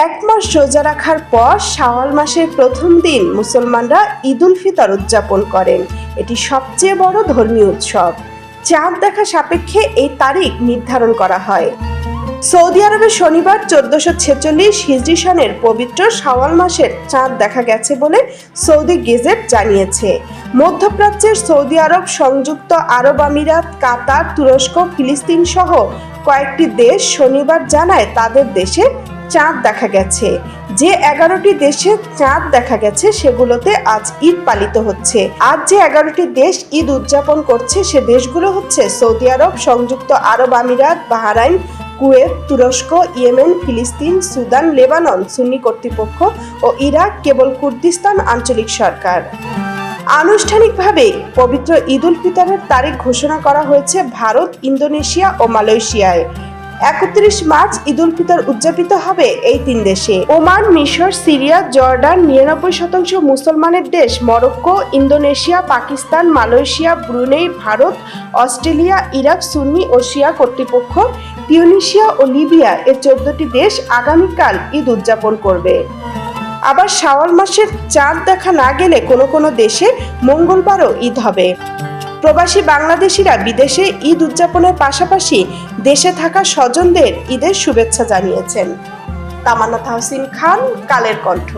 এক মাস রোজা রাখার পর শাওয়াল মাসের প্রথম দিন মুসলমানরা ঈদ উল ফিতর উদযাপন করেন। এটি সবচেয়ে বড় ধর্মীয় উৎসব। চাঁদ দেখা সাপেক্ষে এই তারিখ নির্ধারণ করা হয়। সৌদি আরবে শনিবার 1446 হিজরি সনের পবিত্র শাওয়াল মাসের চাঁদ দেখা গেছে বলে সৌদি গেজেট জানিয়েছে। মধ্যপ্রাচ্যের সৌদি আরব, সংযুক্ত আরব আমিরাত, কাতার, তুরস্ক, ফিলিস্তিন সহ কয়েকটি দেশ শনিবার জানায় তাদের দেশে চাঁদ দেখা গেছে। যে 11টি দেশে চাঁদ দেখা গেছে সেগুলোতে আজ ঈদ পালিত হচ্ছে। আজ যে 11টি দেশ ঈদ উদযাপন করছে সে দেশগুলো হচ্ছে সৌদি আরব, সংযুক্ত আরব আমিরাত, বাহরাইন, কুয়েত, তুরস্ক, ইয়েমেন, ফিলিস্তিন, সুদান, লেবানন সুন্নি কর্তৃপক্ষ ও ইরাক কেবল কুর্দিস্তান আঞ্চলিক সরকার। আনুষ্ঠানিকভাবে পবিত্র ঈদ উল ফিতরের তারিখ ঘোষণা করা হয়েছে ভারত, ইন্দোনেশিয়া ও মালয়েশিয়ায়। 31 মার্চ ঈদ উল ফিতর উদযাপিত হবে এই তিন দেশে। ওমান, মিশর, সিরিয়া, জর্ডান, 99% মুসলমানের দেশ Morocco, Indonesia, Pakistan, Malaysia, Brunei, Bharat, Australia, Iraq সুন্নি ও শিয়া কর্তৃপক্ষ, তিউনিসিয়া ও লিবিয়া এর 14টি দেশ আগামীকাল ঈদ উদযাপন করবে। আবার শাওয়াল মাসের চাঁদ দেখা না গেলে কোনো কোনো দেশে মঙ্গলবারও ঈদ হবে। প্রবাসী বাংলাদেশিরা বিদেশে ঈদ উদযাপনের পাশাপাশি দেশে থাকা স্বজনদের ঈদের শুভেচ্ছা জানিয়েছেন। তামান্না তাহসিন খান, কালের কণ্ঠ।